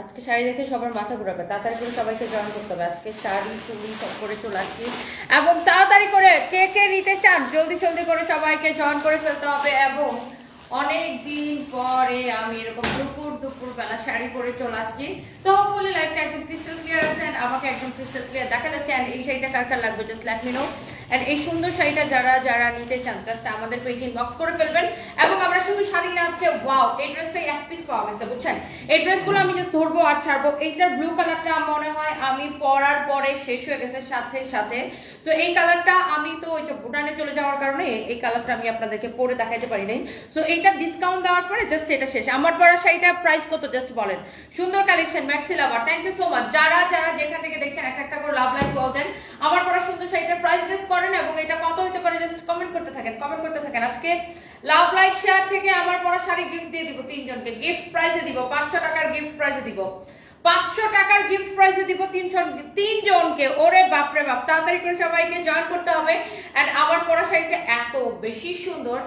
আজকে শাড়ি দেখে সবার মাথা ঘুরাবে, তাড়াতাড়ি করে সবাইকে জয়েন করতে হবে। আজকে শাড়ি চুড়ি সব করে চলে আসছি এবং তাড়াতাড়ি করে কে কে নিতে চান জলদি জলদি করে সবাইকে জয়েন করে ফেলতে হবে। এবং অনেক দিন পরে আমি এরকম দুপুর বেলা শাড়ি পরে চলে আসছি। তো হোপফুলি লাইফটা একদম ক্রিস্টাল ক্লিয়ার আছে, আমাকে একদম ক্রিস্টাল ক্লিয়ার দেখা যাচ্ছে। অ্যান্ড এই শাড়িটা কার কার লাগবে just let me no. And এই সুন্দর শাড়িটা যারা যারা নিতে চান জাস্ট আমাদের পেজে ইনবক্স করে ফেলবেন। এবং আমরা শুধু শাড়ি না, আজকে ওয়াও এই ড্রেসটাই এক পিস পাওয়া গেছে বুঝছেন। এই ড্রেসগুলো আমি জাস্ট ধরবো আর ছাড়বো। এইটার ব্লু কালারটা মনে হয় আমি পরার পরে শেষ হয়ে গেছে সাথে সাথে। তো এই কালারটা আমি তো ওই যে ভুটানে চলে যাওয়ার কারণে এই কালারটা আমি আপনাদেরকে পরে দেখাইতে পারি নাই। সো এইটা ডিসকাউন্ট দেওয়ার পরে জাস্ট এটা শেষ। আমার পরা শাড়িটার প্রাইস কত জাস্ট বলেন। সুন্দর collection maxi lover, thank you so much. যারা যারা যেখান থেকে দেখছেন একটা করে লাভ লাইক বল দেন। আমার পরা সুন্দর শাড়িটার প্রাইস গেস করেন এবং এটা কত হতে পারে জাস্ট কমেন্ট করতে থাকেন, কমেন্ট করতে থাকেন। আজকে লাভ লাইক শেয়ার থেকে আমার পরা শাড়ি গিফট দিয়ে দিব তিনজনকে, গিফট প্রাইসে দিব 500 টাকার গিফট প্রাইসে দিব, 500 টাকার গিফট প্রাইসে দিব তিনজনকে। ওরে বাপরে বাপ, তাড়াতাড়ি করে সবাইকে জয়েন করতে হবে। এন্ড আমার পরা শাড়িটা এত বেশি সুন্দর,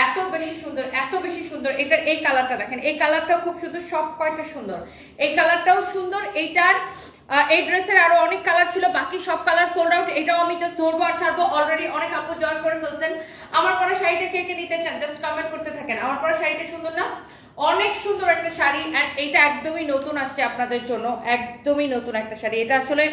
এত বেশি সুন্দর, এত বেশি সুন্দর। এটার এই কালারটা দেখেন, এই কালারটাও খুব সুন্দর, সব কয়টা সুন্দর। এই কালারটাও সুন্দর। এইটার এই ড্রেসের আরো অনেক কালার ছিল, বাকি সব কালার সোল্ড আউট। এটাও আমি জাস্ট ধরবো আর ছাড়বো। অলরেডি অনেক আপু জয়েন করে ফেলছেন। আমার পরা শাড়িটা কে কে নিতে চান জাস্ট কমেন্ট করতে থাকেন। আমার পরা শাড়িটা সুন্দর না? অনেক সুন্দর একটা শাড়ি। এন্ড এটা একদমই নতুন আসছে আপনাদের জন্য, একদমই নতুন একটা শাড়ি। এটা আসলে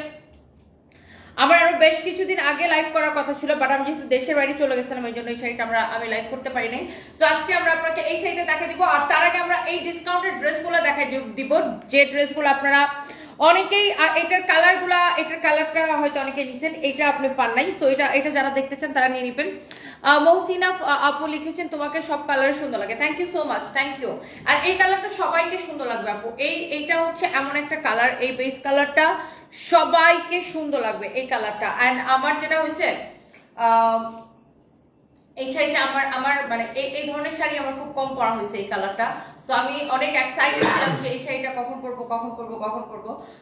আমার আরো বেশ কিছুদিন আগে লাইভ করার কথা ছিল, বাট আমি যেহেতু দেশের বাড়ি চলে গেছিলাম এই জন্য এই শাড়িটা আমি লাইভ করতে পারি নাই। তো আজকে আমরা আপনাকে এই শাড়িটা দেখাই দিব। আর তার আগে আমরা এই ডিসকাউন্টেড ড্রেসগুলো দেখাই দিব, যে ড্রেসগুলো আপনারা অনেকেই এটার কালারটা হয়তো অনেকে নিছেন, এটা আপনি পান নাই। তো এটা যারা দেখতে চান তারা নিয়ে নিবেন। মহসিনা আপু লিখেছেন তোমাকে সব কালার সুন্দর লাগে, thank you so much, thank you. আর এই কালারটা সবাইকে সুন্দর লাগবে আপু। এইটা হচ্ছে এমন একটা কালার, এই বেস কালারটা সবাইকে সুন্দর লাগবে এই কালারটা। এন্ড আমার যেটা হয়েছে এই শাড়িটা আমার মানে এই ধরনের শাড়ি আমার খুব কম পরা হয়েছে এই কালারটা। তো আমি অনেক এক্সাইটেড ছিলাম যে এই শাড়িটা কখন পরবো।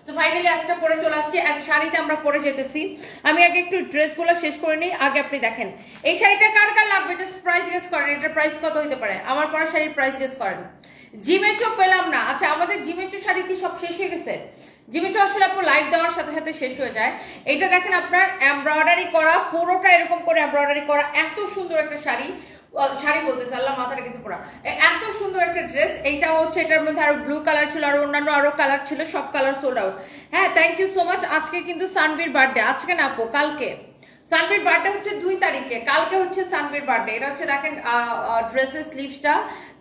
তো ফাইনালি আজকে পরে চলে আসছি। এক শাড়িতে আমরা পরে যেতেছি। আমি আগে একটু ড্রেসগুলো শেষ করে নিই, আগে আপনি দেখেন এই শাড়িটা কার কার লাগবে জাস্ট প্রাইস গেস করেন। এটার প্রাইস কত হতে পারে? আমার পরা শাড়ির প্রাইস গেস করেন। জিমেচো পেলাম না। আচ্ছা, আমাদের জিমেচো শাড়ি কি সব শেষ হয়ে গেছে? জিমেচো আসলে আপু লাইভ দেওয়ার সাথে সাথে শেষ হয়ে যায়। এটা দেখেন আপনার এমব্রয়ডারি করা, পুরোটা এরকম করে এমব্রয়ডারি করা, এত সুন্দর একটা শাড়ি। শাড়ি বলতেছে আল্লাহ, মাথাটা গেছে পুরা। এত সুন্দর একটা ড্রেস। এইটা হচ্ছে, এটার মধ্যে আরো ব্লু কালার ছিল, আর অন্যান্য আরো কালার ছিল, সব কালার সোল্ড আউট। হ্যাঁ, থ্যাংক ইউ সো মাচ। আজকে কিন্তু সানভির বার্থডে, আজকে না আপু কালকে। সানভির বার্থডে হচ্ছে 2 তারিখে, কালকে হচ্ছে সানভির বার্থডে। এটা হচ্ছে দেখেন ড্রেসের স্লিভসটা।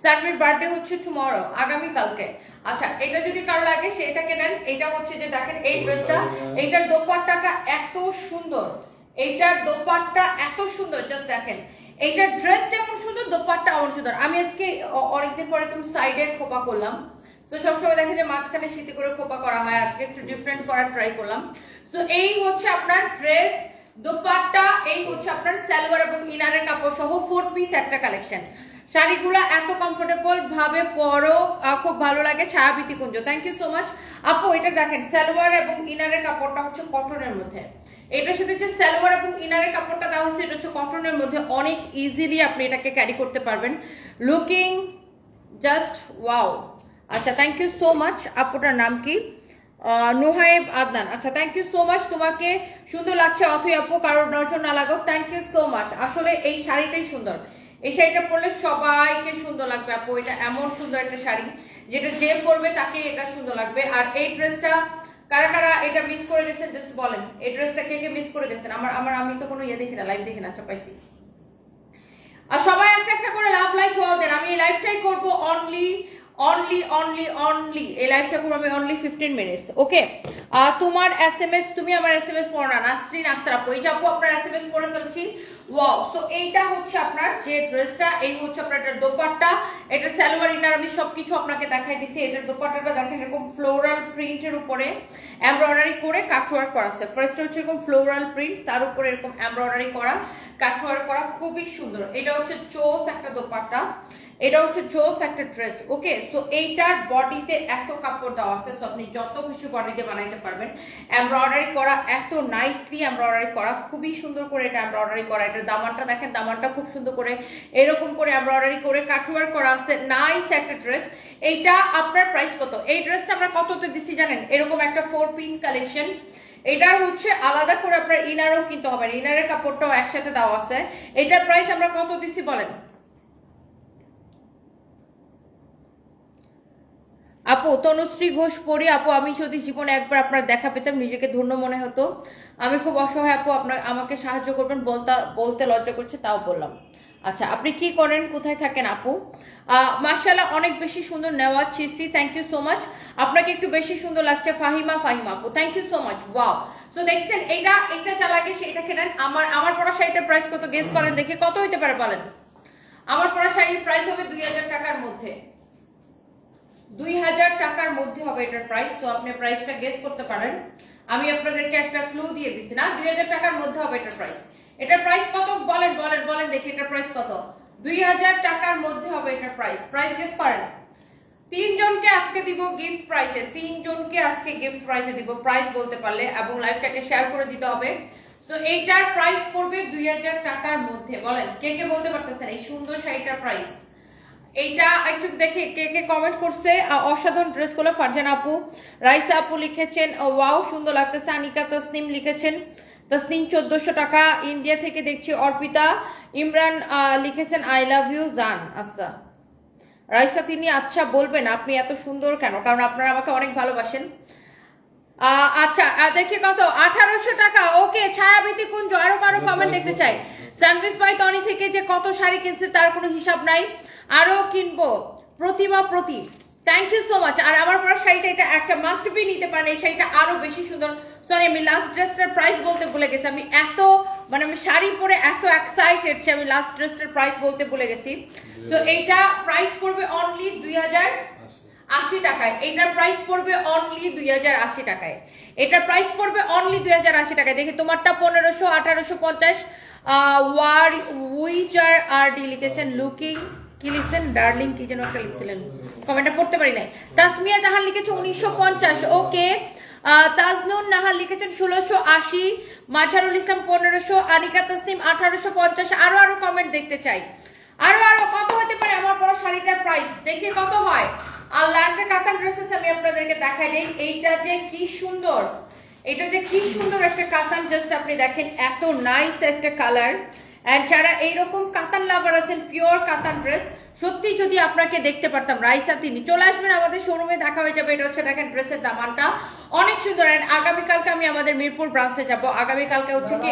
সানভির বার্থডে হচ্ছে টুমরো, আগামী কালকে। আচ্ছা, এটা যদি কারো লাগে সেটাকে নেন। এটা হচ্ছে যে দেখেন এই ড্রেসটা, এইটার দোপাট্টাটা এত সুন্দর, এইটার দোপাট্টা এত সুন্দর, জাস্ট দেখেন। এইটার ড্রেস যেমন সুন্দর, দোপাট্টা অনেক সুন্দর। আমি আজকে অনেকদিন পরে একদম সাইডে খোপা করলাম। তো সবসময় দেখেন যে মাঝখানে শীতে করে খোপা করা হয়, আজকে একটু ডিফারেন্ট করার ট্রাই করলাম। তো এই হচ্ছে আপনার ড্রেস, দোপাট্টা, এই হচ্ছে আপনার সালোয়ার এবং ইনারের কাপড় সহ 4 পিস একটা কালেকশন। শাড়িগুলো এত কমফোর্টেবল ভাবে পরো, খুব ভালো লাগে। ছায়াবীতি কুঞ্জ, থ্যাংক ইউ সো মাচ আপু। এটা দেখেন সালোয়ার এবং ইনারের কাপড়টা হচ্ছে কটনের মধ্যে। এটার সাথে যে সালোয়ার এবং ইনারের কাপড়টা দেওয়া হচ্ছে এটা হচ্ছে কটনের মধ্যে। অনেক ইজিলি আপনি এটাকে ক্যারি করতে পারবেন। Looking just wow. আচ্ছা, থ্যাংক ইউ সো মাচ। আপুটার নাম কি? নুহাইব আদনান। আচ্ছা, থ্যাংক ইউ সো মাচ। তোমাকে সুন্দর লাগছে অথই আপু, কারোর নজর না লাগুক, থ্যাংক ইউ সো মাচ। আসলে এই শাড়িটাই সুন্দর, এই শাড়িটা পরলে সবাইকে সুন্দর লাগবে আপু। এটা এমন সুন্দর একটা শাড়ি যেটা যে পরবে তাকে এটা সুন্দর লাগবে। আর এই ড্রেসটা কারা কারা এটা মিস করে গেছেন জাস্ট বলেন। এই ড্রেসটা কে কে মিস করে গেছেন? আমি তো কোনো ইয়ে দেখি না, লাইভ দেখি না। আচ্ছা, পাইছি। আর সবাই একটা একটা করে লাভ লাইক হওয়া দেন। আমি এই লাইভটাই করবো অনলি এই লাইভটা করবো আমি অনলি 15 মিনিটস। ওকে, তোমার এসএমএস, তুমি আমার এসএমএস পড়ো না। নাসরিন আক্তার আপু, এই আপু আপনার এসএমএস পড়ে ফেলছি। ওয়াও। সো এইটা হচ্ছে আপনার যে ড্রেসটা, এই হচ্ছে আপনার এটার দোপাট্টা, এটা সালোয়ার ইনার, আমি সবকিছু আপনাকে দেখাই দিছি। এটার দোপাট্টাটা দেখেন এরকম ফ্লোরাল প্রিন্টের উপরে এমব্রয়ডারি করে কাটওয়ার্ক করা আছে। ফার্স্ট হচ্ছে এরকম ফ্লোরাল প্রিন্ট, তার উপরে এরকম এমব্রয়ডারি করা, কাটওয়ার্ক করা, খুবই সুন্দর। এটা হচ্ছে চোস একটা দোপাট্টা। এটা হচ্ছে জোস একটা ড্রেস। ওকে, সো এইটার বডিতে এত কাপড় দেওয়া আছে, সো আপনি যত খুশি বডিতে বানাইতে পারবেন। এমব্রয়ডারি করা, এত নাইসলি এমব্রয়ডারি করা, খুবই সুন্দর করে এটা এমব্রয়ডারি করা। এটা দামানটা দেখেন, দামানটা খুব সুন্দর করে এরকম করে এমব্রয়ডারি করে কাটওয়ার্ক করা আছে, নাইস একটা ড্রেস। এইটা আপনার প্রাইস কত? এই ড্রেসটা আমরা কততে দিচ্ছি জানেন? এরকম একটা 4 পিস কালেকশন, এটার হচ্ছে আলাদা করে আপনার ইনারও কিনতে হবে, ইনারের কাপড়টাও একসাথে দেওয়া আছে। এটার প্রাইস আমরা কত দিচ্ছি বলেন? আপু তনুশ্রী ঘোষ পড়ি, আপু আমি যদি জীবনে একবার আপনার দেখা পেতাম নিজেকে ধন্য মনে হতো। আমি খুব অসহায় আপু, আপনার আমাকে সাহায্য করবেন, বলতে লজ্জা করছে তাও বললাম। আচ্ছা, আপনি কি করেন, কোথায় থাকেন আপু? মাশাআল্লাহ অনেক বেশি সুন্দর, Newaz Chishti, thank you so much. আপনাকে একটু বেশি সুন্দর লাগছে ফাহিমা আপু, thank you so much. Wow, so দেখছেন এইটা চালা গেছে, এটা কেনেন। আমার পরা শাড়িটার প্রাইস কত গেস করেন দেখে, কত হইতে পারে বলেন? আমার পরা শাড়ির প্রাইস হবে 2000 টাকার মধ্যে, 2000 টাকার মধ্যে হবে এটার প্রাইস। তো আপনি প্রাইসটা গেস করতে পারেন, আমি আপনাদেরকে একটা ক্লু দিয়ে দিছি না? 2000 টাকার মধ্যে হবে এটার প্রাইস। এটার প্রাইস কত বলেন দেখি, এটার প্রাইস কত? 2000 টাকার মধ্যে হবে এটার প্রাইস। প্রাইস গেস করেন। 3 জনকে আজকে দিব গিফট প্রাইসে, 3 জনকে আজকে গিফট প্রাইসে দিব, প্রাইস বলতে পারলে, এবং লাইভটাকে শেয়ার করে দিতে হবে। সো এইটার প্রাইস পড়বে 2000 টাকার মধ্যে। বলেন কে কে বলতে পারতেছেন এই সুন্দর শাড়িটার প্রাইস? এইটা একটু দেখে কে কে কমেন্ট করছে। অসাধারণ ড্রেসগুলো ফারজানা আপু, রাইসা আপু লিখেছেন ওয়াও সুন্দর লাগতেছে। আনিকা তাসনিম লিখেছেন, তাসনিম 1400 টাকা, ইন্ডিয়া থেকে দেখছি। অর্পিতা ইমরান লিখেছেন আই লাভ ইউ জান। আচ্ছা রাইসা তিনি আচ্ছা বলবেন আপনি এত সুন্দর কেন? কারণ আপনারা আমাকে অনেক ভালোবাসেন। আচ্ছা দেখি কত, 1800 টাকা। ওকে, ছায়াবীতি কুঞ্জ, আরো কারো কমেন্ট দেখতে চাই। স্যান্ডউইচ বাই টনি থেকে যে কত শাড়ি কিনছে তার কোনো হিসাব নাই, আরো কিনবো। প্রতিমা প্রতি, থ্যাংক ইউ সো মাচ। আর আমার পরা শাড়িটা এটা একটা মাস্ট বি নিতে পারেন, এই শাড়িটা আরো বেশি সুন্দর। সরি আমি লাস্ট ড্রেসটার প্রাইস বলতে ভুলে গেছি, আমি আমি শাড়ি পরে এত এক্সাইটেড যে আমি লাস্ট ড্রেসটার প্রাইস বলতে ভুলে গেছি। তো এইটা প্রাইস পড়বে অনলি 2080 টাকায়। এটার প্রাইস পড়বে অনলি 2080 টাকায়। এটার প্রাইস পড়বে অনলি 2080 টাকায়। দেখি তোমারটা 1500, 1850। উইজার আর ডি লিখেছেন লুকিং, কি লিখছেন ডার্লিং, কি যেন একটা লিখছিলেন, কমেন্টটা পড়তে পারি নাই। তাসমিয়া জাহান লিখেছে 1950। ওকে, তাজনুন নাহার লিখেছেন 1680। মাঝারুল ইসলাম 1500। আনিকা তাসনিম 1850। আরো কমেন্ট দেখতে চাই, আরো কত হতে পারে আমার পরা শাড়িটার প্রাইস দেখি কত হয়। আল্লাহ, একটা কাতান ড্রেসেস আমি আপনাদেরকে দেখাই দিই। এইটা যে কি সুন্দর, এটা যে কি সুন্দর একটা কাতান, জাস্ট আপনি দেখেন এত নাইস একটা কালার। এন্ড যারা এইরকম কাতান লাভার আছেন, পিওর কাতান ড্রেস, সত্যি যদি আপনাকে দেখতে পারতাম। রাইসা তিনি চলে আসবেন আমাদের শোরুমে, দেখা হয়ে যাবে। এটা হচ্ছে দেখেন ড্রেসের দামানটা অনেক সুন্দর। এন্ড আগামীকালকে আমি আমাদের মিরপুর ব্রাঞ্চে যাবো। আগামীকালকে হচ্ছে কি,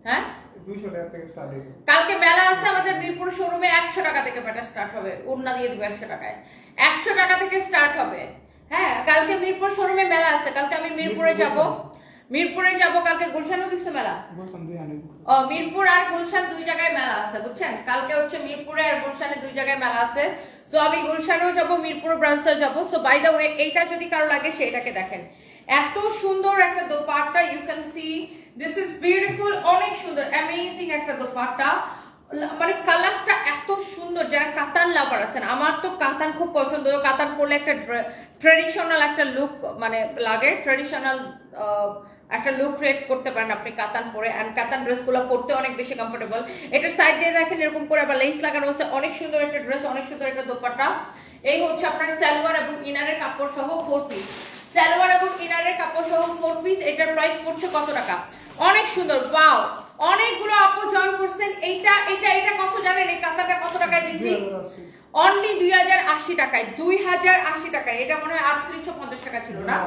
হ্যাঁ 200 টাকা থেকে স্টার্ট হবে। কালকে মেলা আছে আমাদের মিরপুর শোরুমে, 100 টাকা থেকে ব্যাটা স্টার্ট হবে। ওড়না দিয়ে দিব 100 টাকায়, 100 টাকা থেকে স্টার্ট হবে। হ্যাঁ, কালকে মিরপুর শোরুমে মেলা আছে, কালকে আমি মিরপুরে যাব। কালকে গুলশানও দিচ্ছে মেলা। মিরপুর আর গুলশান 2 জায়গায় মেলা আছে, বুঝছেন? কালকে হচ্ছে মিরপুরে আর গুলশানে 2 জায়গায় মেলা আছে। সো আমি গুলশানেও যাব, মিরপুর ব্রাঞ্চেও যাব। সো বাই দ্য ওয়ে, এইটা যদি কারো লাগে সেটাকে দেখেন, এত সুন্দর একটা dupatta. You can see this is beautiful, অনেক সুন্দর, অ্যামেজিং একটা দোপাট্টা। মানে কালারটা এত সুন্দর। যারা কাতান লাভার আছেন, আমার তো কাতান খুব পছন্দ। কাতান পরলে একটা ট্রেডিশনাল একটা লুক মানে লাগে, ট্রেডিশনাল একটা লুক ক্রিয়েট করতে পারেন আপনি কাতান পরে। এন্ড কাতান ড্রেসগুলো পরতে অনেক বেশি কমফোর্টেবল। এটার সাইড দিয়ে দেখেন এরকম করে আবার লেস লাগানো আছে, অনেক সুন্দর একটা ড্রেস, অনেক সুন্দর একটা দোপাট্টা। এই হচ্ছে আপনার সালোয়ার এবং ইনারের কাপড় সহ 4 পিস, সালোয়ার এবং ইনারের কাপড় সহ 4 পিস। এটার প্রাইস পড়ছে কত টাকা? অনেক সুন্দর, ওয়াও। অনেকগুলো আপু জয়েন করছেন। এইটা কত জানেন? এই কাতানটা কত টাকায় দিছি? অনলি 2080 টাকায়, 2080 টাকায়। এটা মনে হয় 3850 টাকা ছিল না?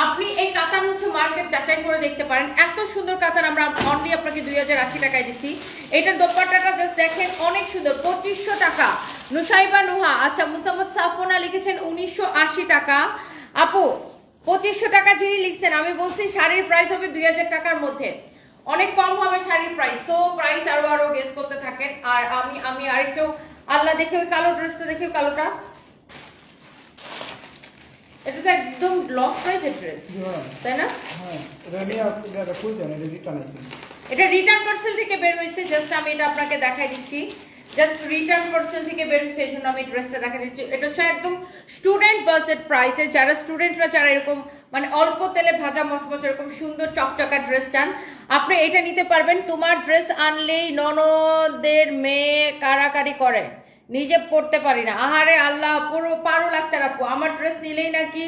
আপনি এই কাতান হচ্ছে মার্কেট যাচাই করে দেখতে পারেন, এত সুন্দর কাতান আমরা অনলি আপনাকে 2080 টাকায় দিচ্ছি। এটার দোপাট্টাটা জাস্ট দেখেন, অনেক সুন্দর, 2500 টাকা। নুসাইবা নুহা, আচ্ছা মুসাম্মদ সাফোনা লিখেছেন 1980 টাকা। আপু 2500 টাকা যিনি লিখছেন, আমি বলছি শাড়ির প্রাইস হবে 2000 টাকার মধ্যে, অনেক কম হবে শাড়ির প্রাইস। তো প্রাইস আরো গেস করতে থাকেন। আর আমি আরেকটু আল্লাহ দেখে ওই কালো ড্রেসটা দেখে, কালোটা এটা তো একদম লস প্রাইসের ড্রেস, তাই না? এটা রিটার্ন পার্সেল থেকে বের হয়েছে, জাস্ট আমি এটা আপনাকে দেখাই দিচ্ছি। জাস্ট রিটার্ন পার্সেল থেকে বেরোচ্ছে, এই জন্য আমি ড্রেসটা দেখা দিচ্ছি। এটা হচ্ছে একদম স্টুডেন্ট বাজেট প্রাইসে, যারা স্টুডেন্টরা যারা এরকম মানে অল্প তেলে ভাজা মচমচ এরকম সুন্দর চকচকা ড্রেস চান, আপনি এটা নিতে পারবেন। তোমার ড্রেস আনলেই ননদের মেয়ে কারাকারি করে, নিজে পড়তে পারি না। আহারে আল্লাহ, পুরো 12 লাখ টাকা আপু, আমার ড্রেস নিলেই নাকি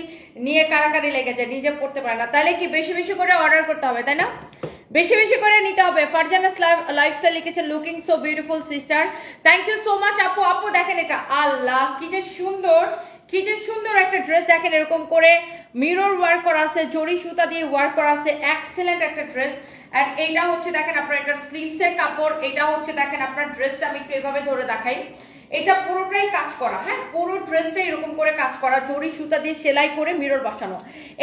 নিয়ে কারাকারি লেগে যায়, নিজে পড়তে পারে না। তাহলে কি বেশি বেশি করে অর্ডার করতে হবে, তাই না? বেশি বেশি করে নিতে হবে। ফারজানাস লাইফস্টাইল লিখেছে looking so beautiful sister, thank you so much আপু। আপু দেখেন এটা, আল্লাহ কি যে সুন্দর, কি যে সুন্দর একটা ড্রেস। দেখেন এরকম করে মিরর ওয়ার্ক করা আছে, জরি সুতা দিয়ে ওয়ার্ক করা আছে, এক্সেলেন্ট একটা ড্রেস। আর এইটা হচ্ছে দেখেন আপনার এটা স্লিভসের কাপড়, এটা হচ্ছে দেখেন আপনার ড্রেসটা আমি একটু এভাবে ধরে দেখাই, এটা পুরোটাই কাজ করা, হ্যাঁ পুরো ড্রেসটা এরকম করে কাজ করা, জরি সুতা দিয়ে সেলাই করে মিরর বসানো।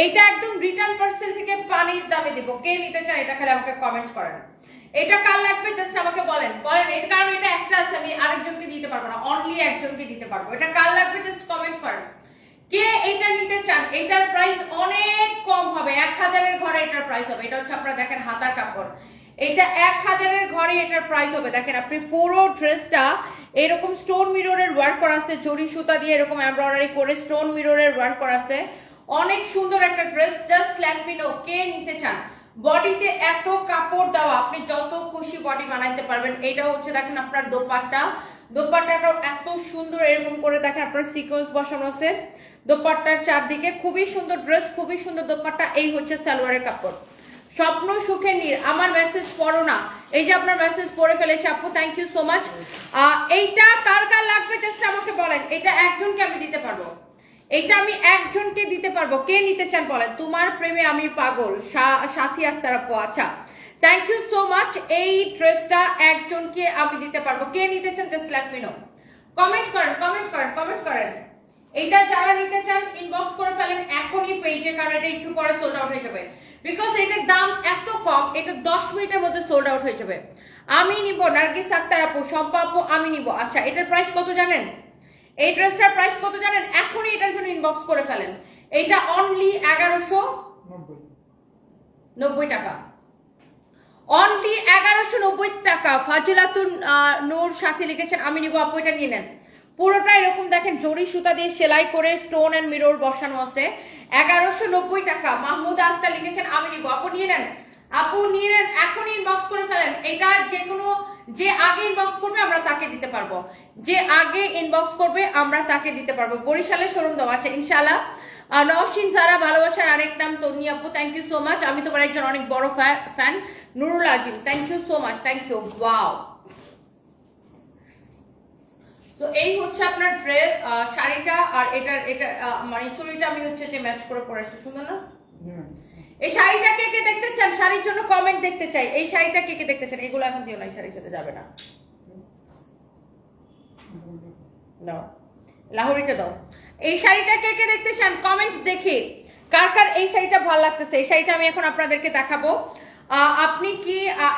এটা একদম রিটার্ন পার্সেল থেকে পানির দামে দিব। কে নিতে চান এটা খালি আমাকে কমেন্ট করেন। এটা কার লাগবে জাস্ট আমাকে বলেন বলেন, এটা কারণ এটা একটা আছে, আমি আরেকজনকে দিতে পারবো না, অনলি একজনকে দিতে পারবো। এটা কার লাগবে জাস্ট কমেন্ট করেন কে এটা নিতে চান। এটার প্রাইস অনেক কম হবে, 1000 এর ঘরে এটার প্রাইস হবে। এটা হচ্ছে আপনারা দেখেন হাতার কাপড়, এটা 1000 এর ঘরে এটার প্রাইস হবে। দেখেন আপনি পুরো ড্রেসটা এরকম স্টোন মিররের ওয়ার্ক করা আছে, জরি সুতা দিয়ে এরকম এমব্রয়ডারি করে স্টোন মিররের ওয়ার্ক করা আছে, অনেক সুন্দর একটা dress. Just let me know কে নিতে চান। বডিতে এত কাপড় দেওয়া, আপনি যত খুশি বডি বানাইতে পারবেন। এটা হচ্ছে দেখেন আপনার দোপাট্টা, দোপাট্টাটাও এত সুন্দর এরকম করে দেখেন আপনার সিকোয়েন্স বসানো আছে দোপাট্টার চারদিকে, খুবই সুন্দর ড্রেস, খুবই সুন্দর দোপাট্টা। এই হচ্ছে সালোয়ারের কাপড়। স্বপ্ন সুখে নীর, আমার মেসেজ পড়ো না, এই যে আপনার মেসেজ পড়ে ফেলেছে আপু, থ্যাংক ইউ সো মাচ। এইটা কার কার লাগবে জাস্ট আমাকে বলেন। এটা একজনকে আমি দিতে পারবো, এটা আমি একজনকে দিতে পারবো। কে নিতে চান বলেন। তোমার প্রেমে আমি পাগল, সাথী আক্তার আপু, আচ্ছা থ্যাংক ইউ সো মাচ। এই ড্রেসটা একজনকে আমি দিতে পারবো। কে নিতে চান just let me no, comment করেন কমেন্ট করেন কমেন্ট করেন। এটা যারা নিতে চান ইনবক্স করে ফেলেন এখনই পেজে, কারণ এটা একটু পরে সোল্ড আউট হয়ে যাবে। বিকজ এটার দাম এত কম, এটা 10 মিনিটের মধ্যে সোল্ড আউট হয়ে যাবে। আমি নিব, নার্গিস আক্তার আপু, শম্পা আপু আমি নিব। আচ্ছা এটার প্রাইস কত জানেন, এই ড্রেসটার প্রাইস কত জানেন, এখনই এটার জন্য ইনবক্স করে ফেলেন। এটা অনলি 1190 টাকা, অনলি 1190 টাকা। ফাজিলাতুন নূর সাথী লিখেছেন আমি নিব আপু, এটা নিয়ে নেন। পুরোটা এরকম দেখেন জরি সুতা দিয়ে সেলাই করে স্টোন এন্ড মিরর বসানো আছে, 1190 টাকা। মাহমুদ আক্তার লিখেছেন আমি নিব আপু, নিয়ে নেন আপু, নিয়ে নেন, এখনই ইনবক্স করে ফেলেন। এটা যে কোনো, যে আগে ইনবক্স করবে আমরা তাকে দিতে পারবো, যে আগে ইনবক্স করবে আমরা তাকে দিতে পারবো। বরিশালের শোরুম দাও, আচ্ছা ইনশাআল্লাহ। নওশিন যারা ভালোবাসার আরেক নাম তন্নি আপু, থ্যাংক ইউ সো মাচ, আমি তোমার একজন অনেক বড় fan. Nurul Azim, thank you so much, thank you. Wow, তো এই হচ্ছে আপনার ড্রেস, শাড়িটা আর এটা মানে চুড়িটা আমি হচ্ছে যে ম্যাচ করে পরেছি, সুন্দর না? এই শাড়িটা কে কে দেখতে চান, শাড়ির জন্য কমেন্ট দেখতে চাই। এই শাড়িটা কে কে দেখতে চান, এগুলো এখন দিও না, এই শাড়ির সাথে যাবে না, নাও লাহোরিটা দাও। এই শাড়িটা কে কে দেখতে চান কমেন্টস দেখি, কার কার এই শাড়িটা ভালো লাগতেছে। এই শাড়িটা আমি এখন আপনাদেরকে দেখাবো। আপনি কি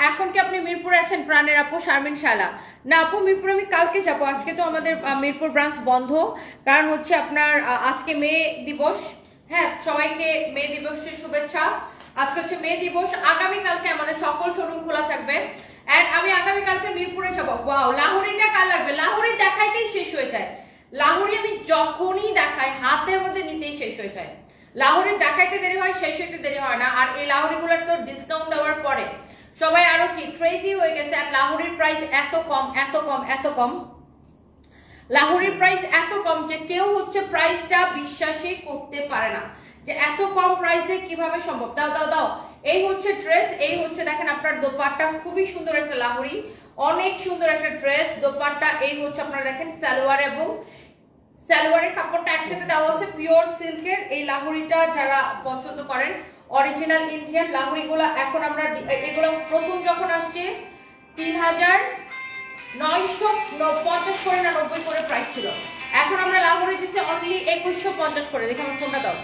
এখন কি আপনি মিরপুরে আছেন প্রাণের আপু? শারমিন শালা, না আপু মিরপুরে আমি কালকে যাবো, আজকে তো আমাদের মিরপুর ব্রাঞ্চ বন্ধ, কারণ হচ্ছে আপনার আজকে মে দিবস। হ্যাঁ সবাইকে মে দিবসের শুভেচ্ছা। আজকে হচ্ছে মে দিবস, আগামীকালকে আমাদের সকল শোরুম খোলা থাকবে। এন্ড আমি আগামীকালকে মিরপুরে যাবো। ওয়াও, লাহোরিটা কার লাগবে? লাহোরি দেখাইতেই শেষ হয়ে যায়, লাহোরি আমি যখনই দেখাই হাতের মধ্যে নিতেই শেষ হয়ে যায়। লাহোরি দেখাইতে দেরি হয়, শেষ হইতে দেরি হয় না। আর এই লাহোরিগুলোর তো ডিসকাউন্ট দেওয়ার পরে সবাই আরো কি ক্রেজি হয়ে গেছে। আর লাহোরির প্রাইস এত কম এত কম এত কম, লাহোরির প্রাইস এত কম যে কেউ হচ্ছে প্রাইসটা বিশ্বাসই করতে পারে না যে এত কম প্রাইসে কিভাবে সম্ভব। দাও দাও দাও, এই হচ্ছে ড্রেস, এই হচ্ছে দেখেন আপনার দোপাট্টা, খুবই সুন্দর একটা লাহোরি, অনেক সুন্দর একটা ড্রেস দোপাট্টা। এই হচ্ছে আপনারা দেখেন সালোয়ার এবং সালোয়ারের কাপড়টা একসাথে দেওয়া আছে পিওর সিল্কের। এই লাহোরিটা যারা পছন্দ করেন অরিজিনাল ইন্ডিয়ান লাহোরিগুলো, এখন আমরা এগুলো প্রথম যখন আসছে 3950 করে না 90 করে প্রাইস ছিল, এখন আমরা লাহোরি দিচ্ছি অনলি 2150 করে। দেখি আমার ফোনটা দাও,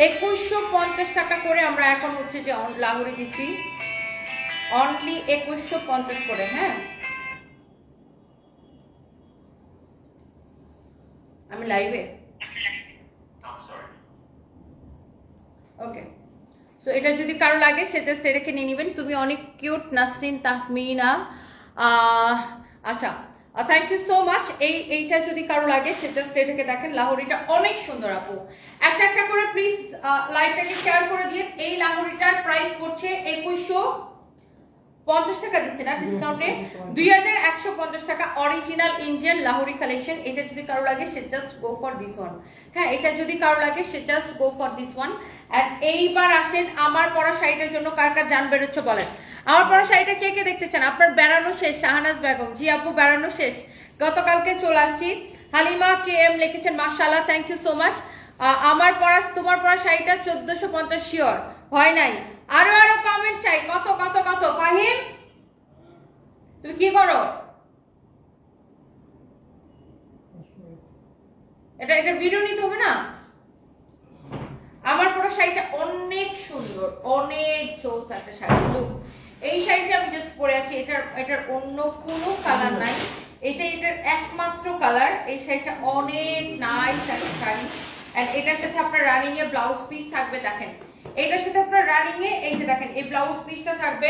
2150 টাকা করে আমরা এখন হচ্ছে যে লাহোরি দিচ্ছি অনলি 2150 করে। হ্যাঁ আমি লাইভে, ওকে। সো এটা যদি কারো লাগে সে জাস্ট এটাকে নিয়ে নেবেন। তুমি অনেক কিউট নাসরিন তাহমিনা। আচ্ছা থ্যাংক ইউ সো মাচ। এইটা যদি কারো লাগে সেটা এটাকে দেখেন, লাহোরিটা অনেক সুন্দর আপু। একটা একটা করে প্লিজ লাইভটাকে শেয়ার করে দিন। এই লাহোরিটার প্রাইস পড়ছে 2150 টাকা দিচ্ছে না ডিসকাউন্টে, 2150 টাকা। Original Indian Lahori collection. এটা যদি কারো লাগে সে just go for this one. হ্যাঁ, এটা যদি কারো লাগে সে just go for this one. And এইবার আসেন আমার পরা শাড়িটার জন্য কার কার জান বেরোচ্ছে বলেন। আমার পরা শাড়িটা কে কে দেখতে চান? আপনার বেড়ানো শেষ? শাহনাজ বেগম, জি আপু বেড়ানো শেষ, গতকালকে চলে আসছি। হালিমা কে এম লিখেছেন মাশাআল্লাহ, থ্যাংক ইউ সো মাচ। আমার পরা তোমার পরা শাড়িটা 1450 শিওর হয় নাই। আরো আরো কমেন্ট চাই। কত কত কত? ফাহিম তুমি কি করো? এটা ভিডিও নিতে হবে না? আমার পরা শাড়িটা অনেক সুন্দর, অনেক জোস একটা শাড়ি। এই শাড়িটা আমি জাস্ট পরে আছি, এটার অন্য কোনো কালার নাই, এটার একমাত্র কালার। এই শাড়িটা অনেক নাইস একটা শাড়ি। এন্ড এটার সাথে আপনার রানিং এ ব্লাউজ পিস থাকবে, দেখেন এটার সাথে আপনার রানিং এ এই যে দেখেন এই ব্লাউজ পিসটা থাকবে।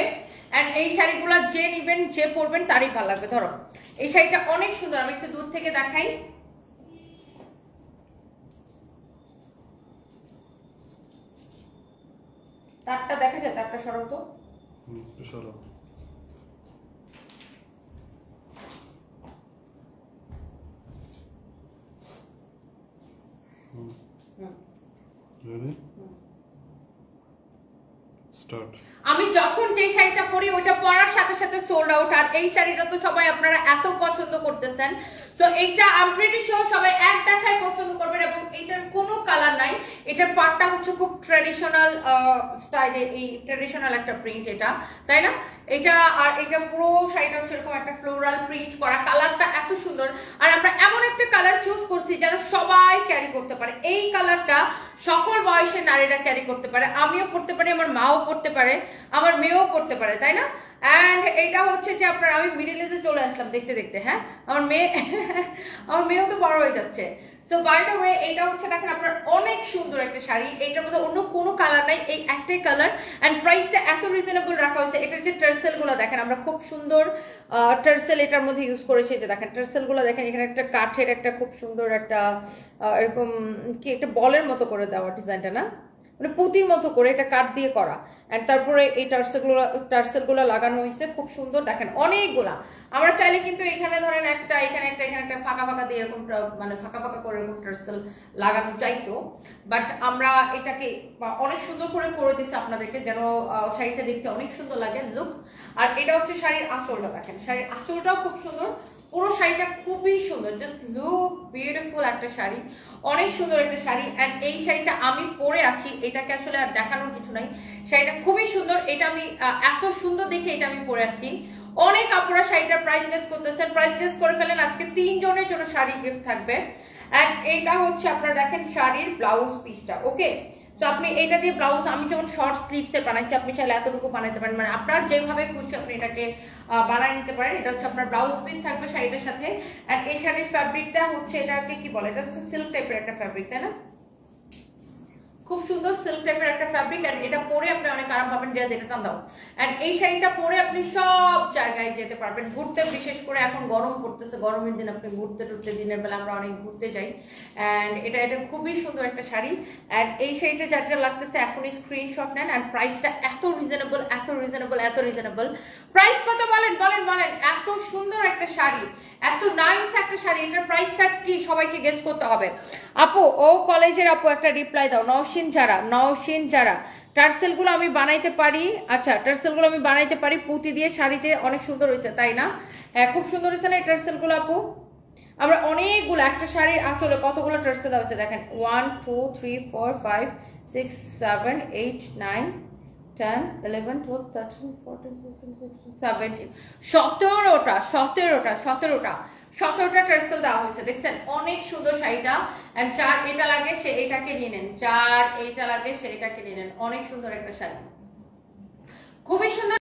এন্ড এই শাড়িগুলো যে নিবেন যে পরবেন তারই ভালো লাগবে। ধরো এই শাড়িটা অনেক সুন্দর, আমি একটু দূর থেকে দেখাই। তারটা দেখা যায়? তারটা সরাও তো। সরাও। আমি যখন যে শাড়িটা পরি ওইটা পরার সাথে সাথে সোল্ড আউট। আর এই শাড়িটা তো সবাই আপনারা এত পছন্দ করতেছেন, সো এইটা আই এম প্রিটি শিওর সবাই এক দেখায় পছন্দ করবেন। এবং এটার কোনো কালার নাই, এটার পাটটা হচ্ছে খুব ট্র্যাডিশনাল স্টাইলে, এই ট্র্যাডিশনাল একটা প্রিন্ট এটা, তাই না? এটা আর এটা পুরো শাড়িটা হচ্ছে এরকম একটা ফ্লোরাল প্রিন্ট করা, কালারটা এত সুন্দর। আর আমরা এমন একটা কালার চুজ করছি যেন সবাই ক্যারি করতে পারে। এই কালারটা সকল বয়সের নারীরা ক্যারি করতে পারে, আমিও পড়তে পারি, আমার মাও পড়তে পারে, আমার মেয়েও পড়তে পারে, তাই না? এন্ড এটা হচ্ছে যে আপনার, আমি মিডিল এজে চলে আসলাম দেখতে দেখতে। হ্যাঁ, আমার মেয়েও তো বড় হয়ে যাচ্ছে। সো বাই দ্য ওয়ে এটা হচ্ছে দেখেন আপনার অনেক সুন্দর একটা শাড়ি। এটার মধ্যে অন্য কোনো কালার নাই, এই একটাই কালার। এন্ড প্রাইসটা এত রিজনেবল রাখা হয়েছে। এটার যে টার্সেল গুলো দেখেন, আমরা খুব সুন্দর টার্সেল এটার মধ্যে ইউজ করেছি। যে দেখেন টার্সেল গুলো দেখেন, এখানে একটা কাঠের একটা খুব সুন্দর একটা এরকম কি একটা বলের মতো করে দেওয়া ডিজাইনটা, না মানে পুঁতির মতো করে এটা কাঠ দিয়ে করা। এন্ড তারপরে এই টার্সেল গুলো লাগানো হয়েছে খুব সুন্দর, দেখেন অনেকগুলা। আমরা চাইলে কিন্তু এখানে ধরেন একটা, এখানে একটা ফাঁকা ফাঁকা দিয়ে এরকম মানে ফাঁকা ফাঁকা করে এরকম টার্সেল লাগানো চাইতো, বাট আমরা এটাকে অনেক সুন্দর করে দিচ্ছি আপনাদেরকে, যেন শাড়িটা দেখতে অনেক সুন্দর লাগে লুক। আর এটা হচ্ছে শাড়ির আঁচলটা, দেখেন শাড়ির আঁচলটাও খুব সুন্দর, পুরো শাড়িটা খুবই সুন্দর, জাস্ট লুক বিউটিফুল একটা শাড়ি, অনেক সুন্দর একটা শাড়ি। এন্ড এই শাড়িটা আমি পরে আছি, এটাকে আসলে আর দেখানোর কিছু নাই, শাড়িটা খুবই সুন্দর। এটা আমি এত সুন্দর দেখে এটা আমি পরে আসছি। অনেক আপুরা শাড়িটার প্রাইস গেস করতেছেন, প্রাইস গেস করে ফেলেন। আজকে 3 জনের জন্য শাড়ি গিফট থাকবে। এন্ড এইটা হচ্ছে আপনারা দেখেন শাড়ির ব্লাউজ পিসটা, ওকে? সো আপনি এটা দিয়ে ব্লাউজ, আমি যেমন শর্ট স্লিভসের বানাইছি, আপনি চাইলে এতটুকু বানাইতে পারেন, মানে আপনার যেভাবে খুশি আপনি এটাকে বানাই নিতে পারেন। এটা হচ্ছে আপনার ব্লাউজ পিস থাকবে শাড়িটার সাথে। আর এই শাড়ির ফ্যাব্রিকটা হচ্ছে, এটাকে কি বলে, এটা হচ্ছে সিল্ক টাইপের একটা ফ্যাব্রিক, তাই না? খুব সুন্দর সিল্ক টাইপের একটা ফ্যাব্রিক। এন্ড এটা পরে আপনি অনেক আরাম পাবেন, যে যেটা টান দাও। এন্ড এই শাড়িটা পরে আপনি সব জায়গায় যেতে পারবেন, ঘুরতে, বিশেষ করে এখন গরম পড়তেছে, গরমের দিন আপনি ঘুরতে টুরতে, দিনের বেলা আমরা অনেক ঘুরতে যাই। এন্ড এটা খুবই সুন্দর একটা শাড়ি। এন্ড এই শাড়িটা যা লাগতেছে এখনই স্ক্রিনশট নেন। এন্ড প্রাইসটা এত রিজনেবল, এত রিজনেবল, এত রিজনেবল। প্রাইস কত বলেন বলেন বলেন? এত সুন্দর একটা শাড়ি, এত নাইস একটা শাড়ি, এটার প্রাইসটা কি সবাইকে গেস করতে হবে। আপু, ও কলেজের আপু একটা রিপ্লাই দাও। নওশিন যারা টার্সেল গুলো আমি বানাইতে পারি, আচ্ছা টার্সেল গুলো আমি বানাইতে পারি পুঁতি দিয়ে, শাড়িতে অনেক সুন্দর হয়েছে, তাই না? হ্যাঁ, খুব সুন্দর হয়েছে না এই টার্সেল গুলো আপু? আমরা অনেকগুলো, একটা শাড়ির আঁচলে কতগুলো টার্সেল দেওয়া হয়েছে দেখেন, 1 2 3 4 5 6 7 8 9 10 11 12 13 14 15 16 17 17টা টার্সেল দেওয়া হয়েছে, দেখছেন? অনেক সুন্দর শাড়িটা। এন্ড যার এটা লাগে সে এটাকে নিয়ে নেন, যার এইটা লাগে সে এটাকে নিয়ে নেন। অনেক সুন্দর একটা শাড়ি, খুবই সুন্দর।